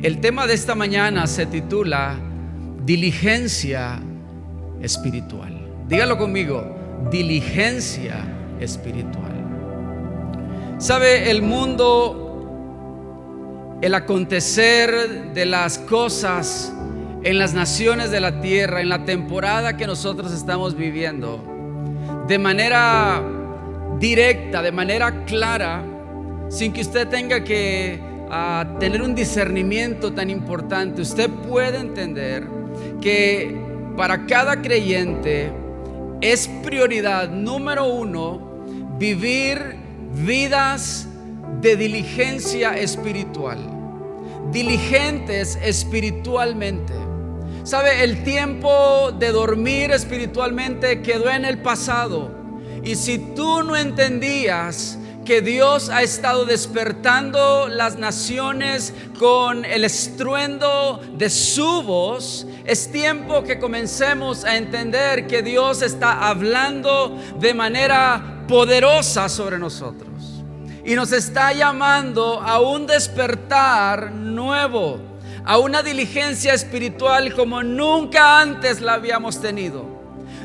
El tema de esta mañana se titula Diligencia espiritual. Dígalo conmigo, diligencia espiritual. ¿Sabe? El mundo, el acontecer de las cosas en las naciones de la tierra, en la temporada que nosotros estamos viviendo, de manera directa, de manera clara, sin que usted tenga que tener un discernimiento tan importante, usted puede entender que para cada creyente es prioridad número uno vivir vidas de diligencia espiritual, diligentes espiritualmente. ¿Sabe? El tiempo de dormir espiritualmente quedó en el pasado. Y si tú no entendías que Dios ha estado despertando las naciones con el estruendo de su voz, es tiempo que comencemos a entender que Dios está hablando de manera poderosa sobre nosotros y nos está llamando a un despertar nuevo, a una diligencia espiritual como nunca antes la habíamos tenido,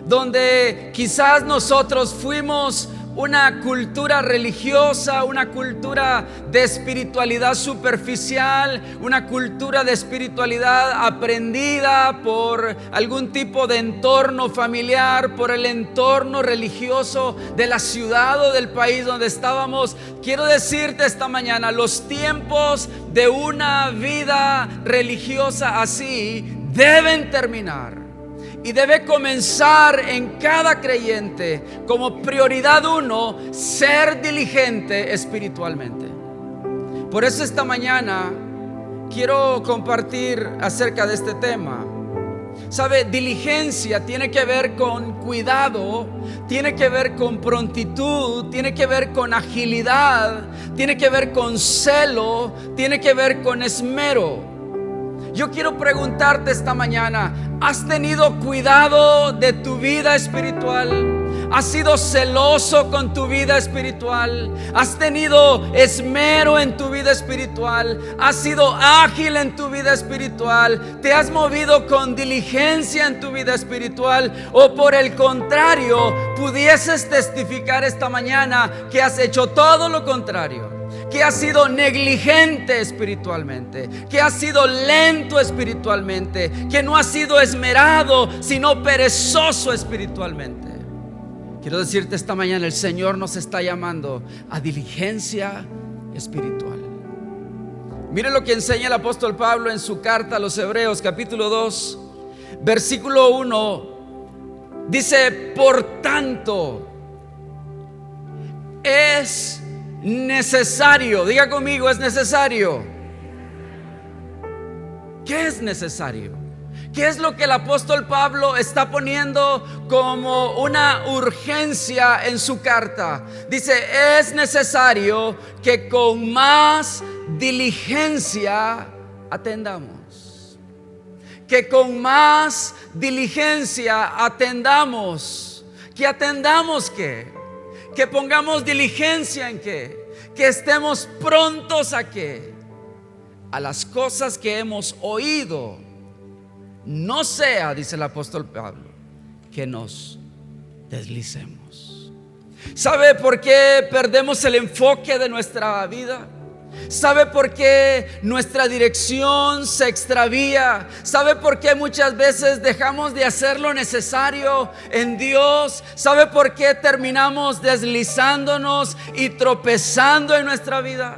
donde quizás nosotros fuimos una cultura religiosa, una cultura de espiritualidad superficial, una cultura de espiritualidad aprendida por algún tipo de entorno familiar, por el entorno religioso de la ciudad o del país donde estábamos. Quiero decirte esta mañana, los tiempos de una vida religiosa así deben terminar. Y debe comenzar en cada creyente como prioridad uno, ser diligente espiritualmente. Por eso esta mañana quiero compartir acerca de este tema. ¿Sabe? Diligencia tiene que ver con cuidado, tiene que ver con prontitud, tiene que ver con agilidad, tiene que ver con celo, tiene que ver con esmero. Yo quiero preguntarte esta mañana, ¿has tenido cuidado de tu vida espiritual? ¿Has sido celoso con tu vida espiritual? ¿Has tenido esmero en tu vida espiritual? ¿Has sido ágil en tu vida espiritual? ¿Te has movido con diligencia en tu vida espiritual? ¿O por el contrario, pudieses testificar esta mañana que has hecho todo lo contrario? Que has sido negligente espiritualmente, que has sido lento espiritualmente, que no has sido esmerado, sino perezoso espiritualmente. Quiero decirte esta mañana, el Señor nos está llamando a diligencia espiritual. Mire lo que enseña el apóstol Pablo en su carta a los Hebreos, capítulo 2, versículo 1. Dice: por tanto, es necesario, diga conmigo, es necesario. ¿Qué es necesario? ¿Qué es lo que el apóstol Pablo está poniendo como una urgencia en su carta? Dice: es necesario que con más diligencia atendamos. Que con más diligencia atendamos. ¿Que atendamos qué? Que pongamos diligencia en qué, que estemos prontos a qué, a las cosas que hemos oído. No sea, dice el apóstol Pablo, que nos deslicemos. ¿Sabe por qué perdemos el enfoque de nuestra vida? ¿Sabe por qué nuestra dirección se extravía? ¿Sabe por qué muchas veces dejamos de hacer lo necesario en Dios? ¿Sabe por qué terminamos deslizándonos y tropezando en nuestra vida?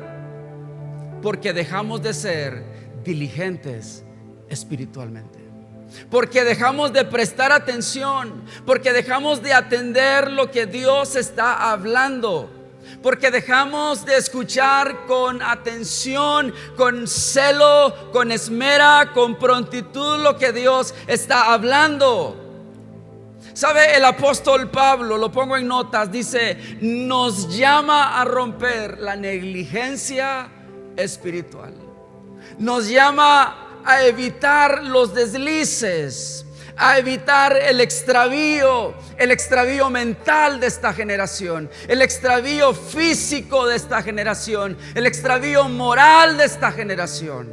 Porque dejamos de ser diligentes espiritualmente. Porque dejamos de prestar atención. Porque dejamos de atender lo que Dios está hablando. Porque dejamos de escuchar con atención, con celo, con esmera, con prontitud lo que Dios está hablando. ¿Sabe? El apóstol Pablo, lo pongo en notas, dice: nos llama a romper la negligencia espiritual. Nos llama a evitar los deslices, a evitar el extravío mental de esta generación, el extravío físico de esta generación, el extravío moral de esta generación.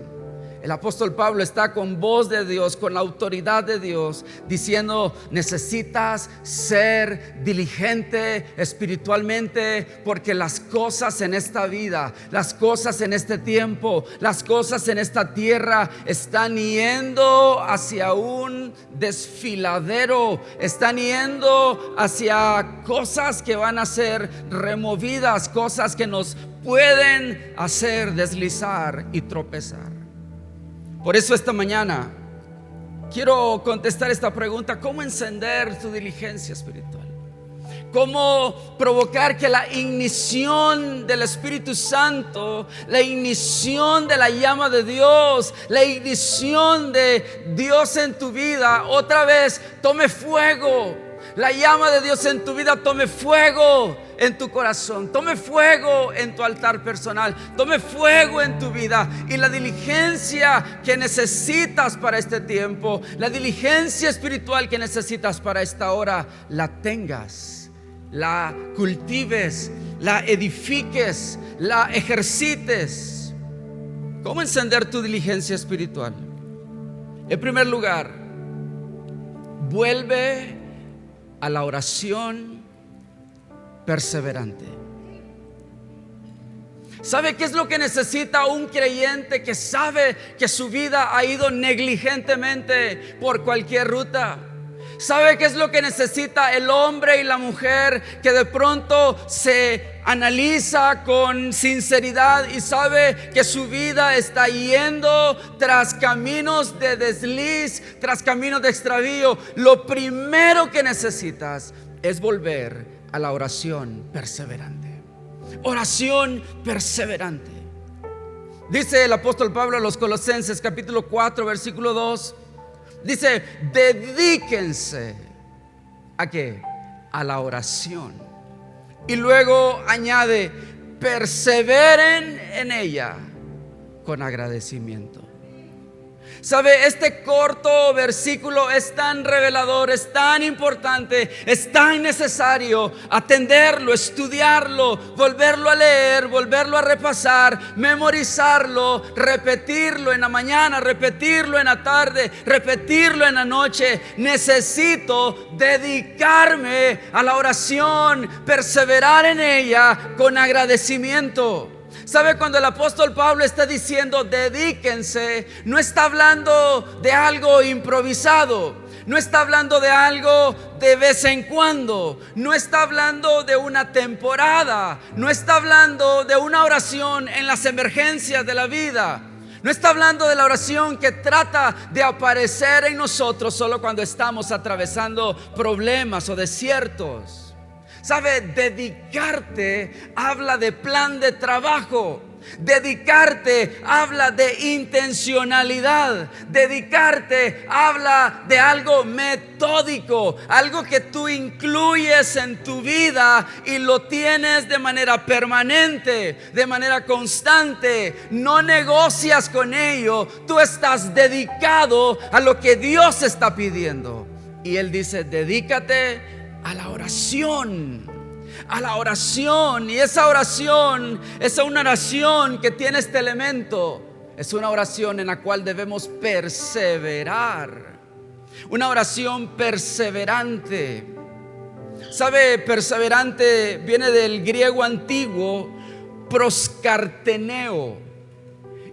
El apóstol Pablo está con voz de Dios, con la autoridad de Dios, diciendo: necesitas ser diligente espiritualmente, porque las cosas en esta vida, las cosas en este tiempo, las cosas en esta tierra están yendo hacia un desfiladero, están yendo hacia cosas que van a ser removidas, cosas que nos pueden hacer deslizar y tropezar. Por eso esta mañana quiero contestar esta pregunta: ¿cómo encender tu diligencia espiritual? ¿Cómo provocar que la ignición del Espíritu Santo, la ignición de la llama de Dios, la ignición de Dios en tu vida otra vez tome fuego? La llama de Dios en tu vida tome fuego en tu corazón, tome fuego en tu altar personal, tome fuego en tu vida, y la diligencia que necesitas para este tiempo, la diligencia espiritual que necesitas para esta hora, la tengas, la cultives, la edifiques, la ejercites. ¿Cómo encender tu diligencia espiritual? En primer lugar, vuelve a la oración perseverante. ¿Sabe qué es lo que necesita un creyente que sabe que su vida ha ido negligentemente por cualquier ruta? ¿Sabe qué es lo que necesita el hombre y la mujer que de pronto se analiza con sinceridad y sabe que su vida está yendo tras caminos de desliz, tras caminos de extravío? Lo primero que necesitas es volver a la oración perseverante. Oración perseverante. Dice el apóstol Pablo a los Colosenses capítulo 4 versículo 2. Dice: dedíquense ¿a qué? A la oración. Y luego añade: perseveren en ella con agradecimiento. ¿Sabe? Este corto versículo es tan revelador, es tan importante, es tan necesario atenderlo, estudiarlo, volverlo a leer, volverlo a repasar, memorizarlo, repetirlo en la mañana, repetirlo en la tarde, repetirlo en la noche. Necesito dedicarme a la oración, perseverar en ella con agradecimiento. ¿Sabe? Cuando el apóstol Pablo está diciendo dedíquense, no está hablando de algo improvisado, no está hablando de algo de vez en cuando, no está hablando de una temporada, no está hablando de una oración en las emergencias de la vida, no está hablando de la oración que trata de aparecer en nosotros solo cuando estamos atravesando problemas o desiertos. ¿Sabe? Dedicarte habla de plan de trabajo. Dedicarte habla de intencionalidad. Dedicarte habla de algo metódico, algo que tú incluyes en tu vida y lo tienes de manera permanente, de manera constante. No negocias con ello. Tú estás dedicado a lo que Dios está pidiendo. Y Él dice: dedícate a la oración, a la oración. Y esa oración es una oración que tiene este elemento. Es una oración en la cual debemos perseverar, una oración perseverante. ¿Sabe? Perseverante viene del griego antiguo proskarteneo.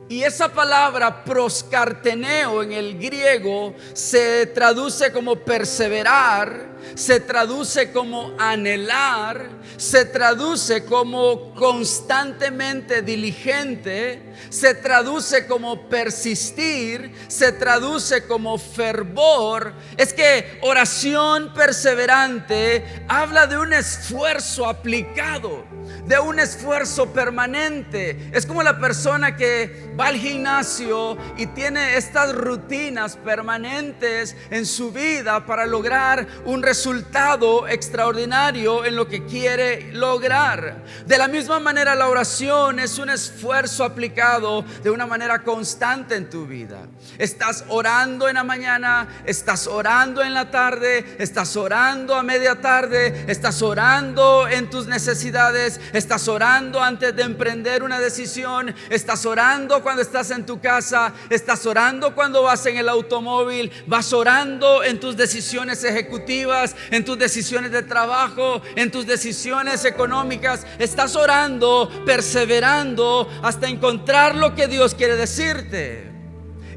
Y esa palabra proskarteneo en el griego se traduce como perseverar, se traduce como anhelar, se traduce como constantemente diligente, se traduce como persistir, se traduce como fervor. Es que oración perseverante habla de un esfuerzo aplicado, de un esfuerzo permanente. Es como la persona que va al gimnasio y tiene estas rutinas permanentes en su vida para lograr un resultado extraordinario en lo que quiere lograr. De la misma manera, la oración es un esfuerzo aplicado de una manera constante en tu vida. Estás orando en la mañana, estás orando en la tarde, estás orando a media tarde, estás orando en tus necesidades, estás orando antes de emprender una decisión, estás orando cuando estás en tu casa, estás orando cuando vas en el automóvil, vas orando en tus decisiones ejecutivas, en tus decisiones de trabajo, en tus decisiones económicas. Estás orando, perseverando hasta encontrar lo que Dios quiere decirte.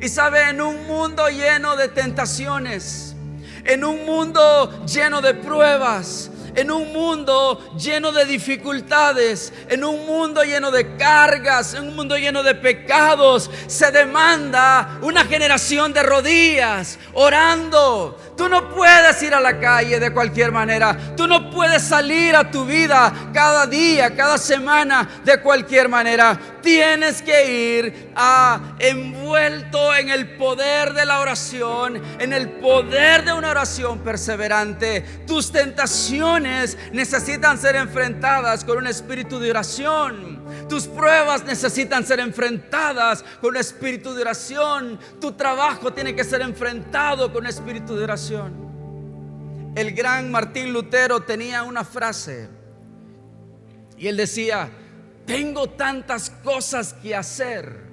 Y sabe, en un mundo lleno de tentaciones, en un mundo lleno de pruebas, en un mundo lleno de dificultades, en un mundo lleno de cargas, en un mundo lleno de pecados, se demanda una generación de rodillas orando. Tú no puedes ir a la calle de cualquier manera. Tú no puedes salir a tu vida cada día, cada semana de cualquier manera. Tienes que ir envuelto en el poder de la oración, en el poder de una oración perseverante. Tus tentaciones necesitan ser enfrentadas con un espíritu de oración. Tus pruebas necesitan ser enfrentadas con un espíritu de oración. Tu trabajo tiene que ser enfrentado con un espíritu de oración. El gran Martín Lutero tenía una frase y él decía: tengo tantas cosas que hacer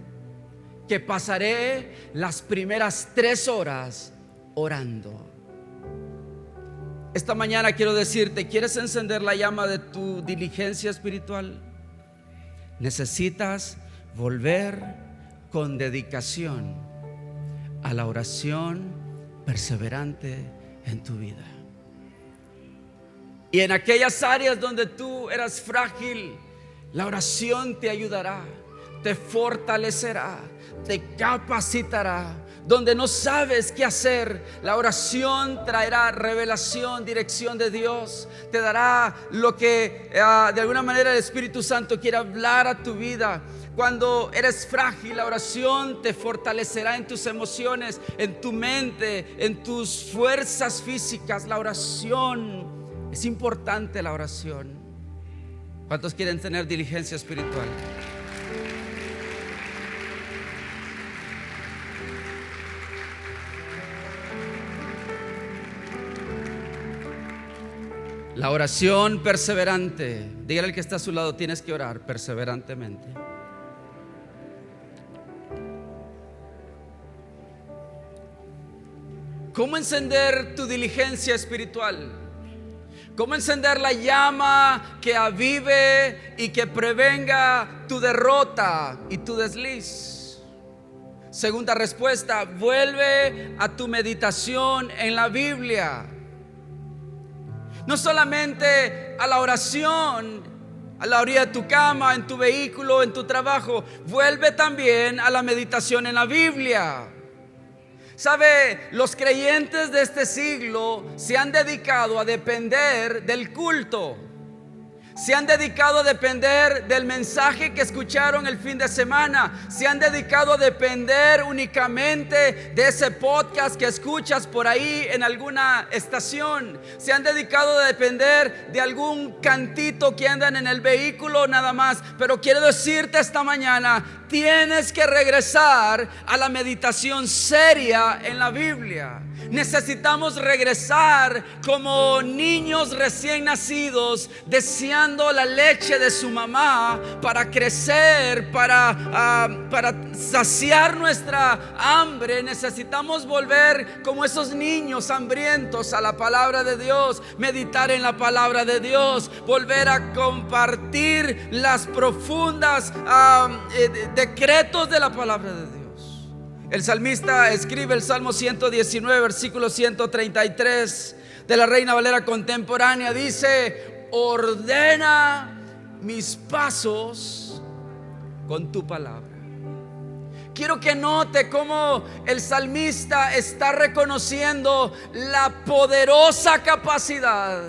que pasaré las primeras 3 horas orando. Esta mañana quiero decirte: ¿quieres encender la llama de tu diligencia espiritual? Necesitas volver con dedicación a la oración perseverante en tu vida. Y en aquellas áreas donde tú eras frágil, la oración te ayudará, te fortalecerá, te capacitará. Donde no sabes qué hacer, la oración traerá revelación, dirección de Dios. Te dará lo que de alguna manera el Espíritu Santo quiere hablar a tu vida. Cuando eres frágil, la oración te fortalecerá en tus emociones, en tu mente, en tus fuerzas físicas. La oración es importante, la oración. ¿Cuántos quieren tener diligencia espiritual? La oración perseverante. Dígale al que está a su lado: tienes que orar perseverantemente. ¿Cómo encender tu diligencia espiritual? ¿Cómo encender la llama que avive y que prevenga tu derrota y tu desliz? Segunda respuesta: vuelve a tu meditación en la Biblia. No solamente a la oración a la orilla de tu cama, en tu vehículo, en tu trabajo. Vuelve también a la meditación en la Biblia. Sabe, los creyentes de este siglo se han dedicado a depender del culto. Se han dedicado a depender del mensaje que escucharon el fin de semana. Se han dedicado a depender únicamente de ese podcast que escuchas por ahí en alguna estación. Se han dedicado a depender de algún cantito que andan en el vehículo nada más. Pero quiero decirte esta mañana: tienes que regresar a la meditación seria en la Biblia. Necesitamos regresar como niños recién nacidos, deseando la leche de su mamá para crecer, para saciar nuestra hambre. Necesitamos volver como esos niños hambrientos a la palabra de Dios, meditar en la palabra de Dios, volver a compartir las profundas decretos de la palabra de Dios. El salmista escribe el Salmo 119, versículo 133 de la Reina Valera contemporánea. Dice: ordena mis pasos con tu palabra. Quiero que note cómo el salmista está reconociendo la poderosa capacidad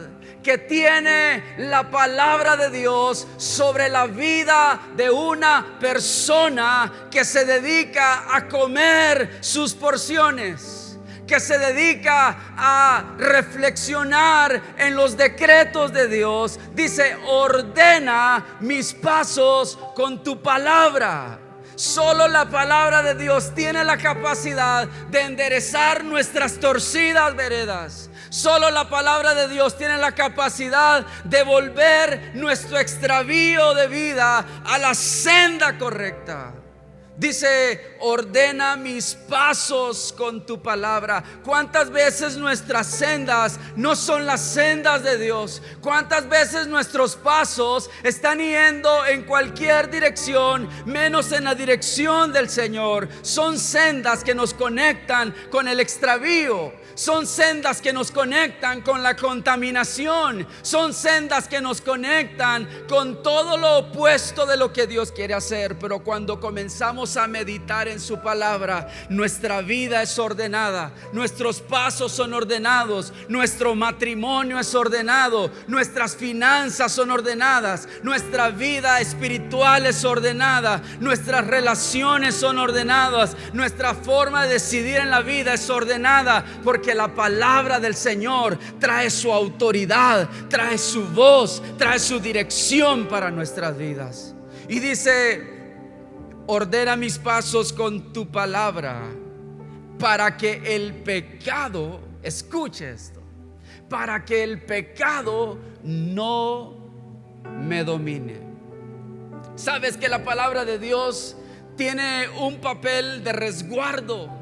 que tiene la palabra de Dios sobre la vida de una persona que se dedica a comer sus porciones, que se dedica a reflexionar en los decretos de Dios. Dice: ordena mis pasos con tu palabra. Solo la palabra de Dios tiene la capacidad de enderezar nuestras torcidas veredas. Solo la palabra de Dios tiene la capacidad de volver nuestro extravío de vida a la senda correcta. Dice, ordena mis pasos con tu palabra. ¿Cuántas veces nuestras sendas no son las sendas de Dios? ¿Cuántas veces nuestros pasos están yendo en cualquier dirección menos en la dirección del Señor? Son sendas que nos conectan con el extravío. Son sendas que nos conectan con la contaminación. Son sendas que nos conectan con todo lo opuesto de lo que Dios quiere hacer. Pero cuando comenzamos a meditar en su palabra, nuestra vida es ordenada, nuestros pasos son ordenados, nuestro matrimonio es ordenado, nuestras finanzas son ordenadas, nuestra vida espiritual es ordenada, nuestras relaciones son ordenadas, nuestra forma de decidir en la vida es ordenada, porque la palabra del Señor trae su autoridad, trae su voz, trae su dirección para nuestras vidas. Y dice, ordena mis pasos con tu palabra, para que el pecado, escuche esto, para que el pecado no me domine. Sabes que la palabra de Dios tiene un papel de resguardo.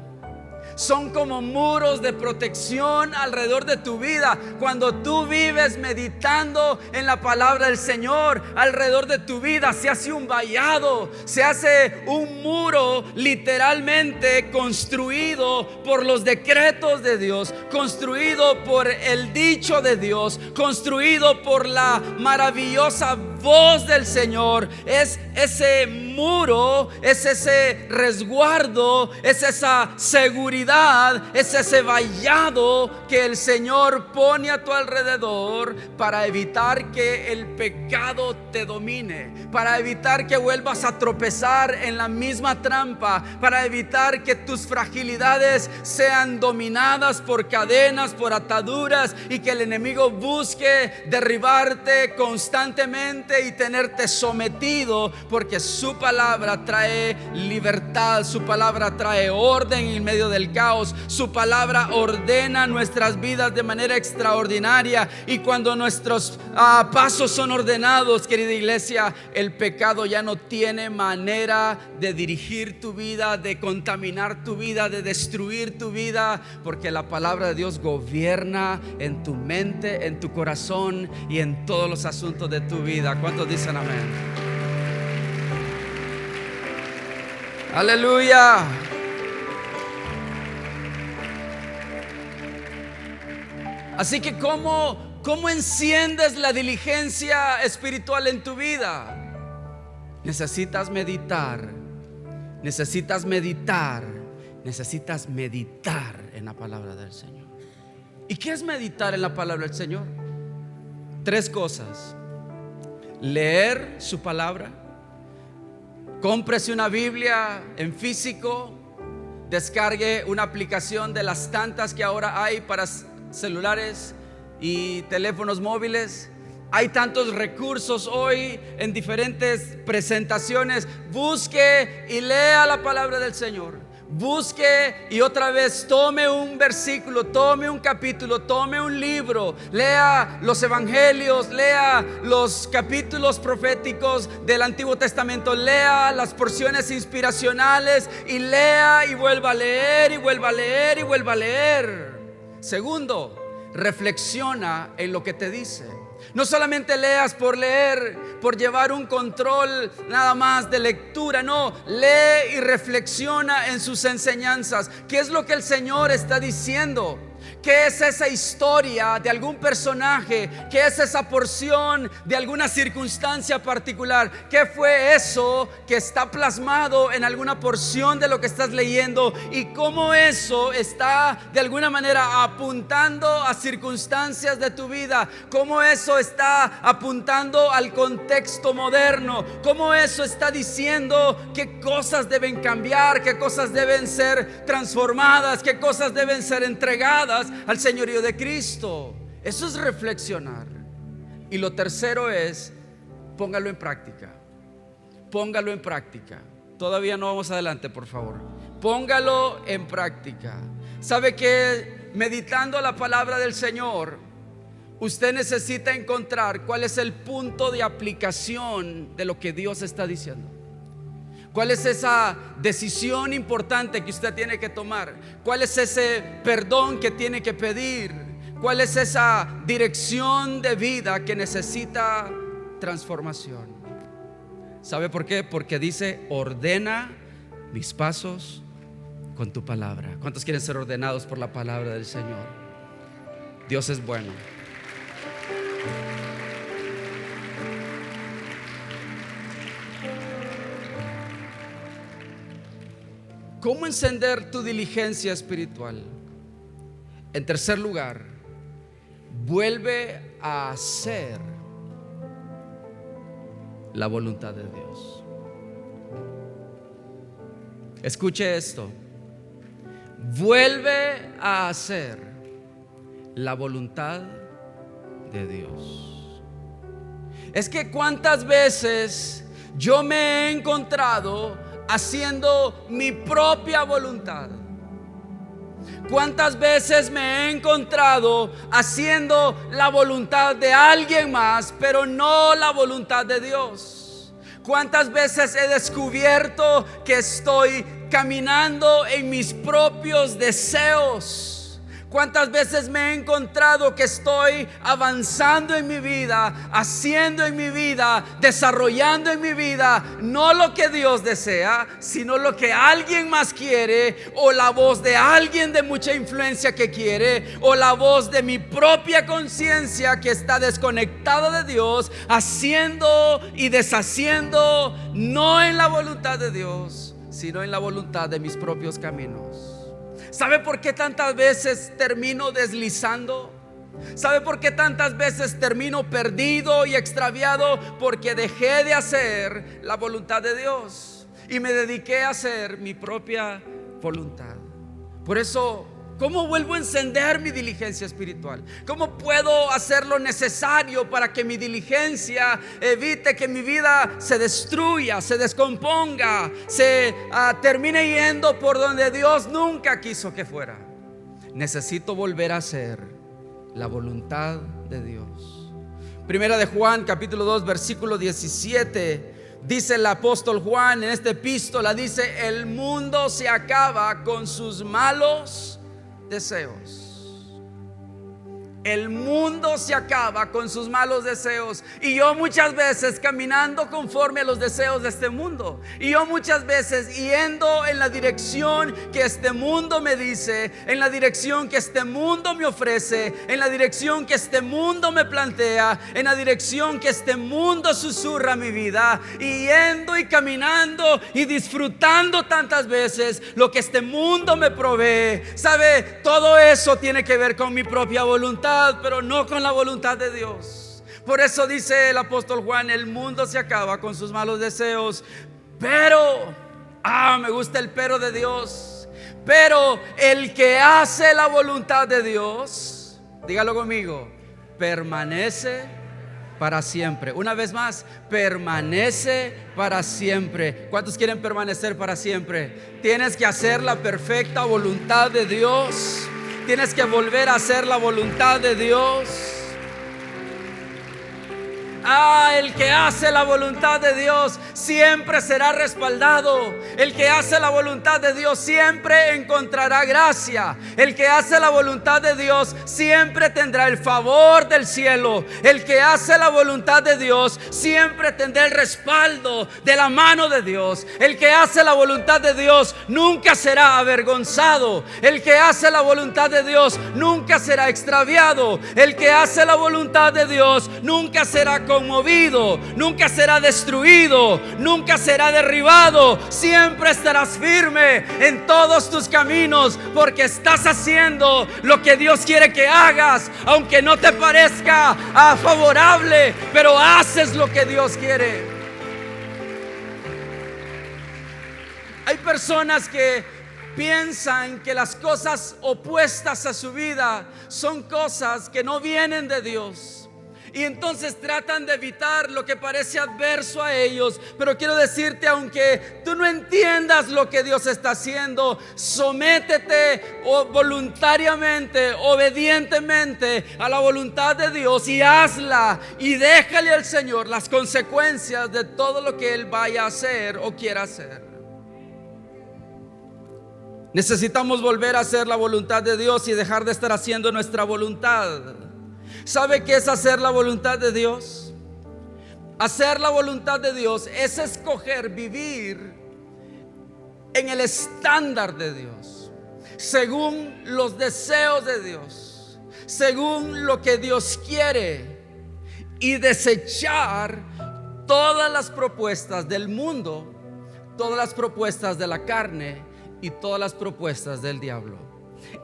Son como muros de protección alrededor de tu vida. Cuando tú vives meditando en la palabra del Señor, alrededor de tu vida se hace un vallado, se hace un muro literalmente construido por los decretos de Dios, construido por el dicho de Dios, construido por la maravillosa voz del Señor. Es ese muro, es ese resguardo, es esa seguridad, es ese vallado que el Señor pone a tu alrededor para evitar que el pecado te domine, para evitar que vuelvas a tropezar en la misma trampa, para evitar que tus fragilidades sean dominadas por cadenas, por ataduras, y que el enemigo busque derribarte constantemente y tenerte sometido, porque su palabra trae libertad, su palabra trae orden en medio del caos, su palabra ordena nuestras vidas de manera extraordinaria. Y cuando nuestros pasos son ordenados, querida iglesia, el pecado ya no tiene manera de dirigir tu vida, de contaminar tu vida, de destruir tu vida, porque la palabra de Dios gobierna en tu mente, en tu corazón y en todos los asuntos de tu vida. ¿Cuántos dicen amén? Aleluya. Así que ¿cómo enciendes la diligencia espiritual en tu vida? Necesitas meditar. Necesitas meditar. Necesitas meditar en la palabra del Señor. ¿Y qué es meditar en la palabra del Señor? 3 cosas: leer su palabra. Cómprese una Biblia en físico. Descargue una aplicación de las tantas que ahora hay para celulares y teléfonos móviles. Hay tantos recursos hoy en diferentes presentaciones. Busque y lea la palabra del Señor. Busque y otra vez tome un versículo, tome un capítulo, tome un libro, lea los evangelios, lea los capítulos proféticos del Antiguo Testamento, lea las porciones inspiracionales y lea y vuelva a leer y vuelva a leer y vuelva a leer. Segundo, reflexiona en lo que te dice. No solamente leas por leer, por llevar un control nada más de lectura. No, lee y reflexiona en sus enseñanzas. ¿Qué es lo que el Señor está diciendo? ¿Qué es esa historia de algún personaje? ¿Qué es esa porción de alguna circunstancia particular? ¿Qué fue eso que está plasmado en alguna porción de lo que estás leyendo? ¿Y cómo eso está de alguna manera apuntando a circunstancias de tu vida? ¿Cómo eso está apuntando al contexto moderno? ¿Cómo eso está diciendo qué cosas deben cambiar? ¿Qué cosas deben ser transformadas? ¿Qué cosas deben ser entregadas al señorío de Cristo? Eso es reflexionar. Y lo tercero es, póngalo en práctica. Póngalo en práctica. Todavía no vamos adelante, por favor. Póngalo en práctica. ¿Sabe que meditando la palabra del Señor, usted necesita encontrar cuál es el punto de aplicación de lo que Dios está diciendo? ¿Cuál es esa decisión importante que usted tiene que tomar? ¿Cuál es ese perdón que tiene que pedir? ¿Cuál es esa dirección de vida que necesita transformación? ¿Sabe por qué? Porque dice: ordena mis pasos con tu palabra. ¿Cuántos quieren ser ordenados por la palabra del Señor? Dios es bueno. ¿Cómo encender tu diligencia espiritual? En tercer lugar, vuelve a hacer la voluntad de Dios. Escuche esto: vuelve a hacer la voluntad de Dios. Es que cuántas veces yo me he encontrado haciendo mi propia voluntad. ¿Cuántas veces me he encontrado haciendo la voluntad de alguien más, pero no la voluntad de Dios? ¿Cuántas veces he descubierto que estoy caminando en mis propios deseos? ¿Cuántas veces me he encontrado que estoy avanzando en mi vida, haciendo en mi vida, desarrollando en mi vida no lo que Dios desea, sino lo que alguien más quiere, o la voz de alguien de mucha influencia que quiere, o la voz de mi propia conciencia que está desconectada de Dios, haciendo y deshaciendo no en la voluntad de Dios, sino en la voluntad de mis propios caminos? ¿Sabe por qué tantas veces termino deslizando? ¿Sabe por qué tantas veces termino perdido y extraviado? Porque dejé de hacer la voluntad de Dios y me dediqué a hacer mi propia voluntad. Por eso, ¿cómo vuelvo a encender mi diligencia espiritual? ¿Cómo puedo hacer lo necesario para que mi diligencia evite que mi vida se destruya, se descomponga, se termine yendo por donde Dios nunca quiso que fuera? Necesito volver a hacer la voluntad de Dios. Primera de Juan, capítulo 2, versículo 17. Dice el apóstol Juan en esta epístola, dice: el mundo se acaba con sus malos deseos. El mundo se acaba con sus malos deseos. Y yo muchas veces caminando conforme a los deseos de este mundo, y yo muchas veces yendo en la dirección que este mundo me dice, en la dirección que este mundo me ofrece, en la dirección que este mundo me plantea, en la dirección que este mundo susurra mi vida, y yendo y caminando y disfrutando tantas veces lo que este mundo me provee. ¿Sabe? Todo eso tiene que ver con mi propia voluntad, pero no con la voluntad de Dios. Por eso dice el apóstol Juan: el mundo se acaba con sus malos deseos, pero, me gusta el pero de Dios, pero el que hace la voluntad de Dios, dígalo conmigo, permanece para siempre. Una vez más, permanece para siempre. ¿Cuántos quieren permanecer para siempre? Tienes que hacer la perfecta voluntad de Dios. Tienes que volver a hacer la voluntad de Dios. El que hace la voluntad de Dios siempre será respaldado. El que hace la voluntad de Dios siempre encontrará gracia. El que hace la voluntad de Dios siempre tendrá el favor del cielo. El que hace la voluntad de Dios siempre tendrá el respaldo de la mano de Dios. El que hace la voluntad de Dios nunca será avergonzado. El que hace la voluntad de Dios nunca será extraviado. El que hace la voluntad de Dios nunca será conmovido, nunca será destruido, nunca será derribado. Siempre estarás firme en todos tus caminos, porque estás haciendo lo que Dios quiere que hagas, aunque no te parezca favorable, pero haces lo que Dios quiere. Hay personas que piensan que las cosas opuestas a su vida son cosas que no vienen de Dios. y entonces tratan de evitar lo que parece adverso a ellos. Pero quiero decirte, aunque tú no entiendas lo que Dios está haciendo, sométete voluntariamente, obedientemente a la voluntad de Dios y hazla, y déjale al Señor las consecuencias de todo lo que Él vaya a hacer o quiera hacer. Necesitamos volver a hacer la voluntad de Dios y dejar de estar haciendo nuestra voluntad. ¿Sabe qué es hacer la voluntad de Dios? Hacer la voluntad de Dios es escoger vivir en el estándar de Dios, según los deseos de Dios, según lo que Dios quiere, y desechar todas las propuestas del mundo, todas las propuestas de la carne y todas las propuestas del diablo.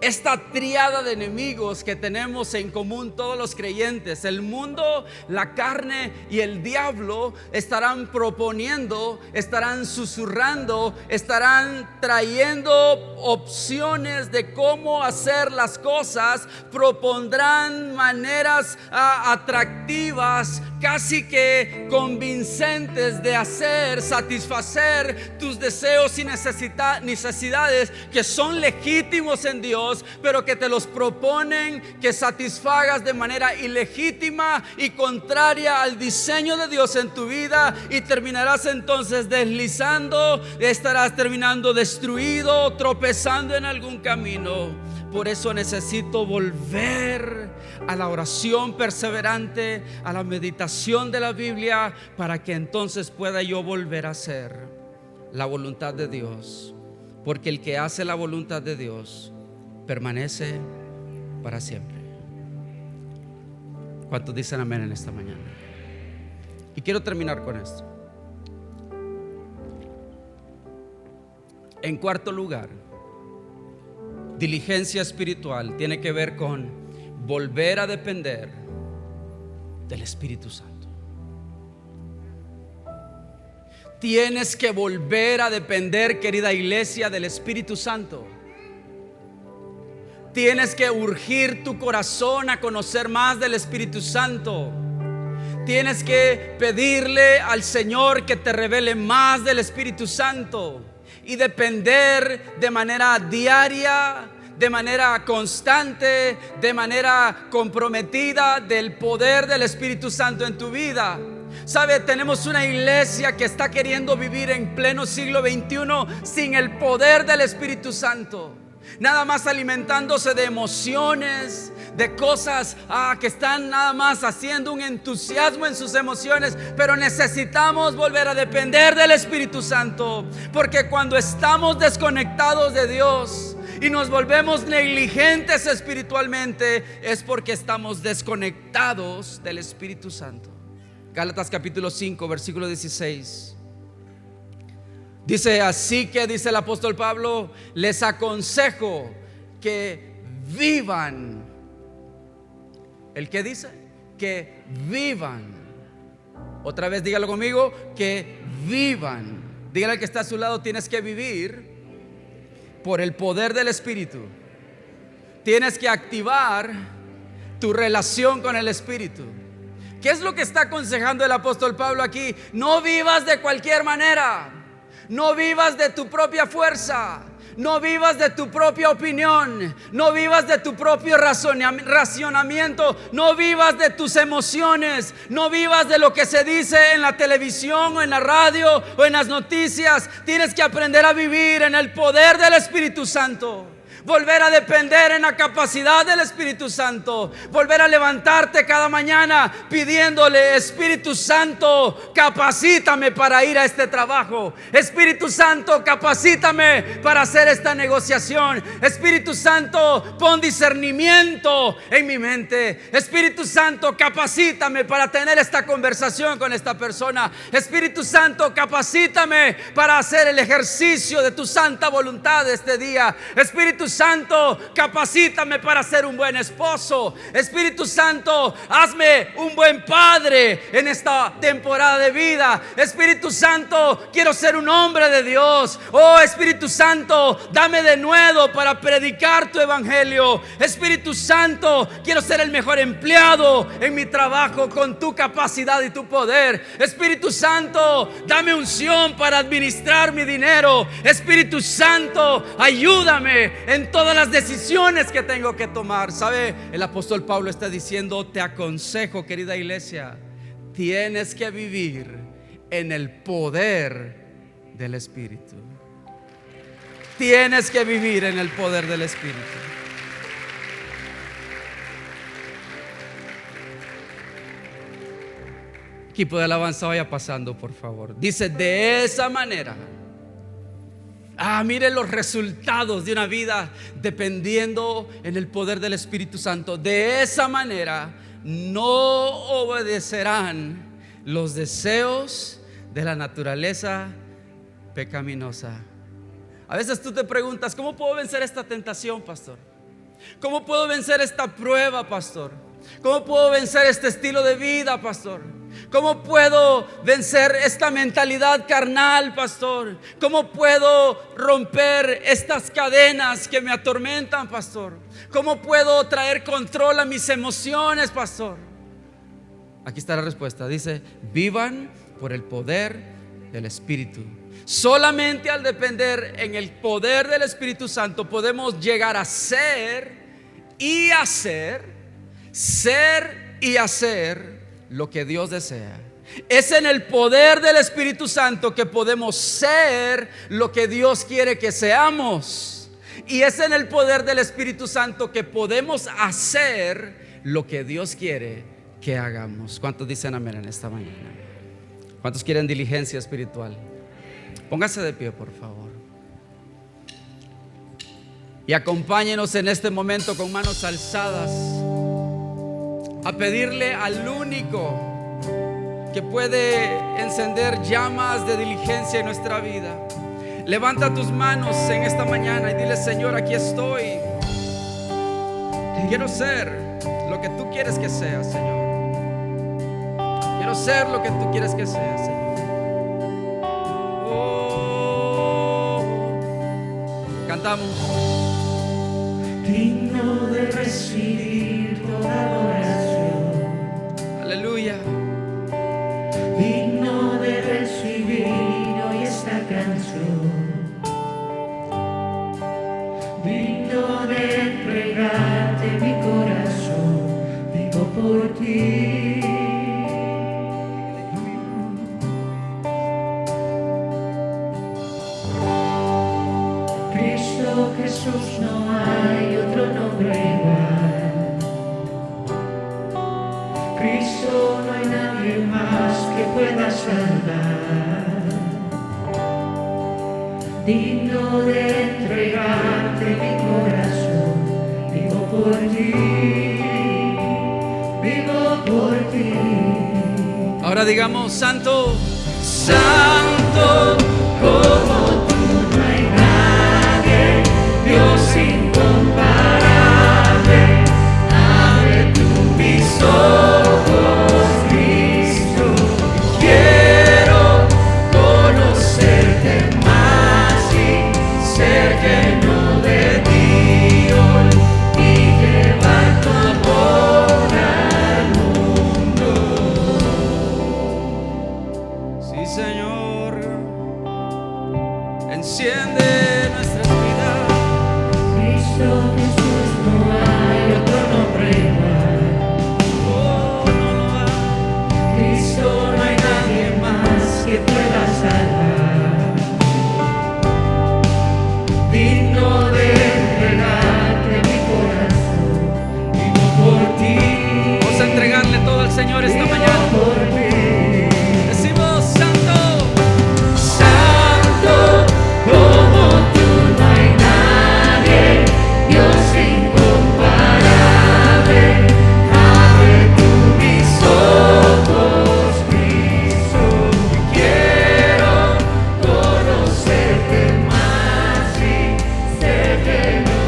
Esta tríada de enemigos que tenemos en común todos los creyentes, el mundo, la carne y el diablo, estarán proponiendo, estarán susurrando, estarán trayendo opciones de cómo hacer las cosas, propondrán maneras atractivas, casi que convincentes de satisfacer tus deseos y necesidades que son legítimos en Dios, pero que te los proponen que satisfagas de manera ilegítima y contraria al diseño de Dios en tu vida, y terminarás entonces deslizando, estarás terminando destruido, tropezando en algún camino. Por eso necesito volver a la oración perseverante, a la meditación de la Biblia, para que entonces pueda yo volver a hacer la voluntad de Dios, porque el que hace la voluntad de Dios permanece para siempre. ¿Cuántos dicen amén en esta mañana? Y quiero terminar con esto. En cuarto lugar, diligencia espiritual tiene que ver con volver a depender del Espíritu Santo. Tienes que volver a depender, querida iglesia, del Espíritu Santo. Tienes que urgir tu corazón a conocer más del Espíritu Santo. Tienes que pedirle al Señor que te revele más del Espíritu Santo y depender de manera diaria, de manera constante, de manera comprometida del poder del Espíritu Santo en tu vida. ¿Sabe? Tenemos una iglesia que está queriendo vivir en pleno siglo XXI sin el poder del Espíritu Santo. Nada más alimentándose de emociones, de cosas que están nada más haciendo un entusiasmo en sus emociones. Pero necesitamos volver a depender del Espíritu Santo, porque cuando estamos desconectados de Dios y nos volvemos negligentes espiritualmente, es porque estamos desconectados del Espíritu Santo. Gálatas capítulo 5 versículo 16 dice: así que, dice el apóstol Pablo, les aconsejo que vivan. ¿El qué dice? Que vivan. Otra vez dígalo conmigo, que vivan. Dígale al que está a su lado: tienes que vivir por el poder del Espíritu. Tienes que activar tu relación con el Espíritu. ¿Qué es lo que está aconsejando el apóstol Pablo aquí? No vivas de cualquier manera. No vivas de tu propia fuerza. No vivas de tu propia opinión. No vivas de tu propio racionamiento. No vivas de tus emociones. No vivas de lo que se dice en la televisión o en la radio o en las noticias. Tienes que aprender a vivir en el poder del Espíritu Santo. Volver a depender en la capacidad del Espíritu Santo. Volver a levantarte cada mañana pidiéndole: Espíritu Santo, capacítame para ir a este trabajo. Espíritu Santo, capacítame para hacer esta negociación. Espíritu Santo, pon discernimiento en mi mente. Espíritu Santo, capacítame para tener esta conversación con esta persona. Espíritu Santo, capacítame para hacer el ejercicio de tu santa voluntad este día. Espíritu Santo, capacítame para ser un buen esposo. Espíritu Santo, hazme un buen padre en esta temporada de vida. Espíritu Santo, quiero ser un hombre de Dios. Oh Espíritu Santo, dame de nuevo para predicar tu evangelio. Espíritu Santo, quiero ser el mejor empleado en mi trabajo con tu capacidad y tu poder. Espíritu Santo, dame unción para administrar mi dinero. Espíritu Santo, ayúdame en todas las decisiones que tengo que tomar. ¿Sabe? El apóstol Pablo está diciendo: te aconsejo, querida iglesia, tienes que vivir en el poder del Espíritu. Tienes que vivir en el poder del Espíritu. Equipo de alabanza, vaya pasando, por favor. Dice: de esa manera. Mire los resultados de una vida dependiendo en el poder del Espíritu Santo. De esa manera no obedecerán los deseos de la naturaleza pecaminosa. A veces tú te preguntas: ¿cómo puedo vencer esta tentación, pastor? ¿Cómo puedo vencer esta prueba, pastor? ¿Cómo puedo vencer este estilo de vida, pastor? ¿Cómo puedo vencer esta mentalidad carnal, pastor? ¿Cómo puedo romper estas cadenas que me atormentan, pastor? ¿Cómo puedo traer control a mis emociones, pastor? Aquí está la respuesta. Dice: vivan por el poder del Espíritu. Solamente al depender en el poder del Espíritu Santo podemos llegar a ser y hacer lo que Dios desea. Es en el poder del Espíritu Santo que podemos ser lo que Dios quiere que seamos. Y es en el poder del Espíritu Santo que podemos hacer lo que Dios quiere que hagamos. ¿Cuántos dicen amén en esta mañana? ¿Cuántos quieren diligencia espiritual? Póngase de pie, por favor, y acompáñenos en este momento con manos alzadas a pedirle al único que puede encender llamas de diligencia en nuestra vida. Levanta tus manos en esta mañana y dile: Señor, aquí estoy. Quiero ser lo que tú quieres que sea, Señor. Quiero ser lo que tú quieres que sea, Señor. Cantamos. Digno de recibir toda adoración. Aleluya. Digno de recibir hoy esta canción. Digno de entregarte mi corazón. Vivo por ti. Jesús, no hay otro nombre igual. Cristo, no hay nadie más que pueda salvar. Digno de entregarte mi corazón. Vivo por ti, vivo por ti. Ahora digamos: Santo, Santo como tú. Dios incomparable, abre tú mis ojos, Cristo. Quiero conocerte más y ser lleno de ti hoy y llevar tu amor al mundo. Sí, Señor, enciende nuestras vidas. Jesús, no hay otro nombre igual. Oh, no lo hay. Cristo, no hay nadie más que pueda salvar. Digno de entregarte mi corazón. Vivo por ti. Vamos a entregarle todo al Señor esta mañana. Por ti. Decimos: Santo, Santo como tú no hay nadie. Dios incomparable, abre tú mis ojos, Cristo. Quiero conocerte más y ser lleno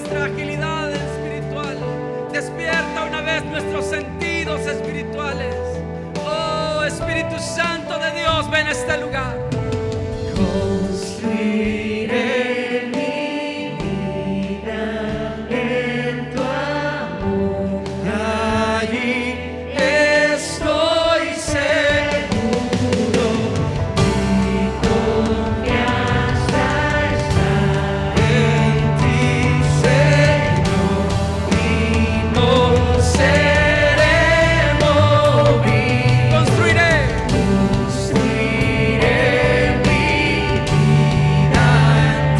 nuestra agilidad espiritual. Despierta una vez nuestros sentidos espirituales. Oh, Espíritu Santo de Dios, ven a este lugar. Construiré mi vida en tu amor. Allí estoy seguro. Mi confianza está En ti, Señor, y no seré movido. Construiré mi vida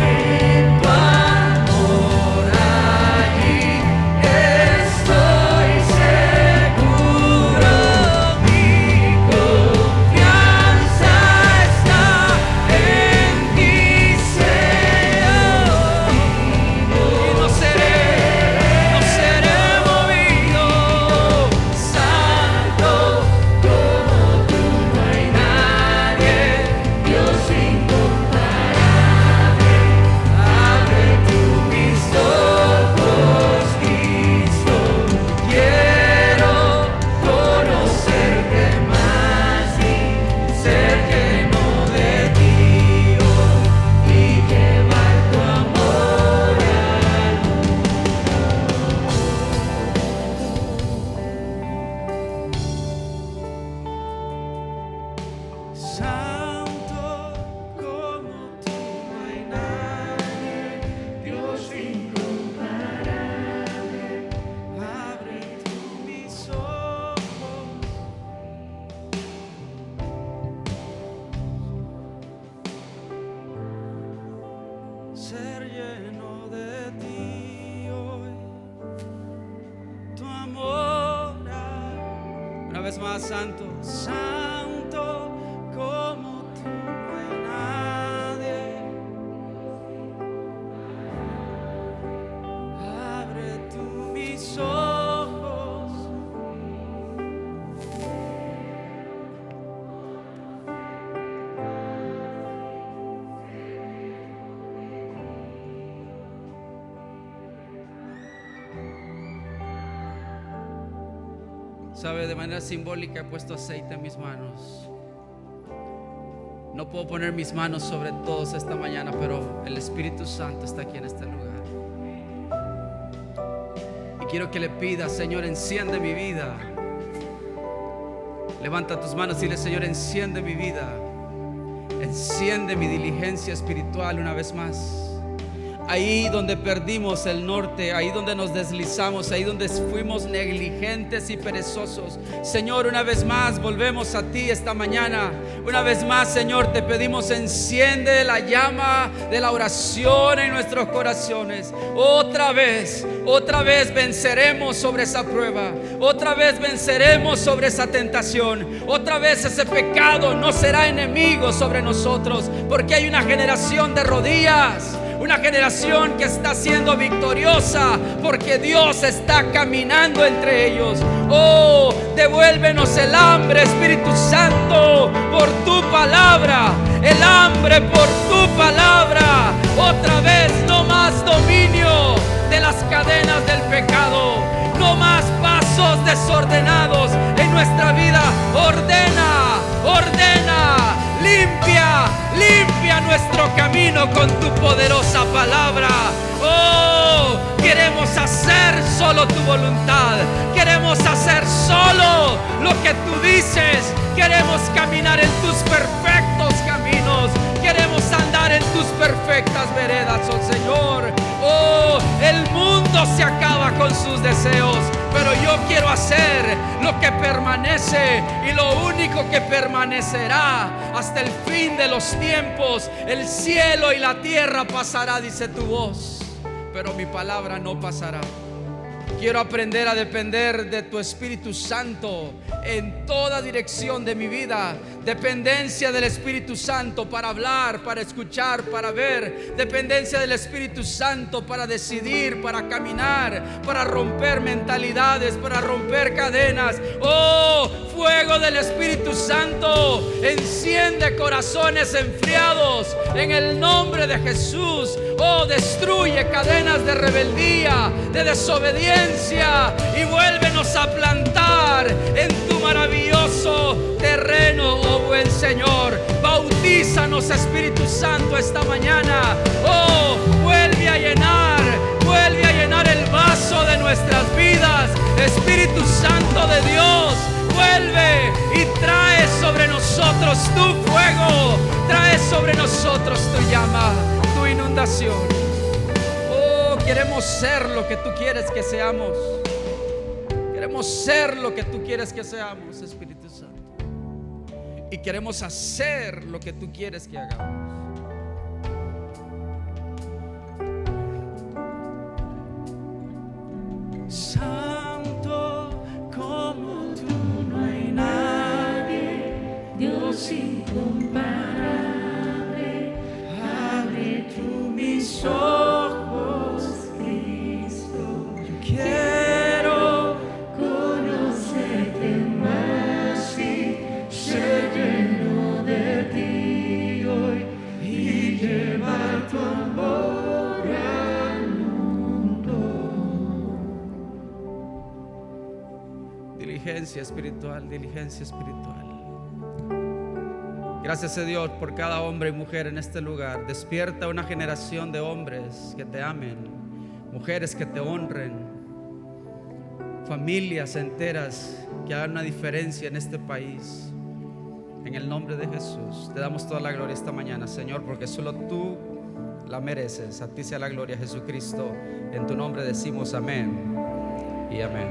en tu amor. Allí estoy seguro. Mi confianza está en ti, Señor. y no seré movido. Santo como tú no hay nadie, Dios incomparable. Abre tú mis ojos, Cristo. Quiero conocerte más y ser lleno de ti hoy y llevar tu amor al Santo como tú no hay nadie, Dios incomparable. abre tú mis ojos. Ser lleno de ti hoy, tu amor. Una vez más, Santo, Santo como tú no hay nadie. Abre tú mis ojos. Sabe, de manera simbólica he puesto aceite en mis manos. No puedo poner mis manos sobre todos esta mañana, pero el Espíritu Santo está aquí en este lugar. Y quiero que le pidas: Señor, enciende mi vida. Levanta tus manos y dile: Señor, enciende mi vida. Enciende mi diligencia espiritual una vez más. Ahí donde perdimos el norte, ahí donde nos deslizamos, ahí donde fuimos negligentes y perezosos, Señor, una vez más volvemos a ti esta mañana. Una vez más, Señor, te pedimos: enciende la llama de la oración en nuestros corazones. Otra vez venceremos sobre esa prueba. Otra vez venceremos sobre esa tentación. Otra vez ese pecado no será enemigo sobre nosotros, porque hay una generación de rodillas. Una generación que está siendo victoriosa porque Dios está caminando entre ellos. Oh, devuélvenos el hambre, Espíritu Santo, por tu palabra. El hambre por tu palabra. Otra vez, no más dominio de las cadenas del pecado. No más pasos desordenados en nuestra vida. Ordena, limpia nuestro camino con tu poderosa palabra. Oh, queremos hacer solo tu voluntad. Queremos hacer solo lo que tú dices. Queremos caminar en tus perfectos caminos. Queremos andar en tus perfectas veredas, oh Señor. Oh, el mundo se acaba con sus deseos, pero yo quiero hacer lo que permanece, y lo único que permanecerá hasta el fin de los tiempos. El cielo y la tierra pasará, dice tu voz, pero mi palabra no pasará. Quiero aprender a depender de tu Espíritu Santo en toda dirección de mi vida, Dependencia del Espíritu Santo para hablar, para escuchar, para ver. Dependencia del Espíritu Santo para decidir, para caminar, para romper mentalidades, para romper cadenas. Oh, fuego del Espíritu Santo, enciende corazones enfriados en el nombre de Jesús. Oh, destruye cadenas de rebeldía, de desobediencia, y vuélvenos a plantar en tu maravilloso terreno, oh buen Señor. Bautízanos, Espíritu Santo, esta mañana. Oh, vuelve a llenar el vaso de nuestras vidas. Espíritu Santo de Dios, vuelve y trae sobre nosotros tu fuego, trae sobre nosotros tu llama, tu inundación. Oh, queremos ser lo que tú quieres que seamos. Queremos ser lo que tú quieres que seamos, Espíritu Santo. Y queremos hacer lo que tú quieres que hagamos. Santo como tú no hay nadie, Dios incomparable, abre tú mis ojos, Cristo. yo quiero Conocerte más y ser lleno de ti hoy y llevar tu amor al mundo. diligencia espiritual, diligencia espiritual. Gracias a Dios por cada hombre y mujer en este lugar. Despierta una generación de hombres que te amen, mujeres que te honren, familias enteras que hagan una diferencia en este país. En el nombre de Jesús te damos toda la gloria esta mañana, Señor, porque solo tú la mereces. A ti sea la gloria, Jesucristo. En tu nombre decimos amén y amén.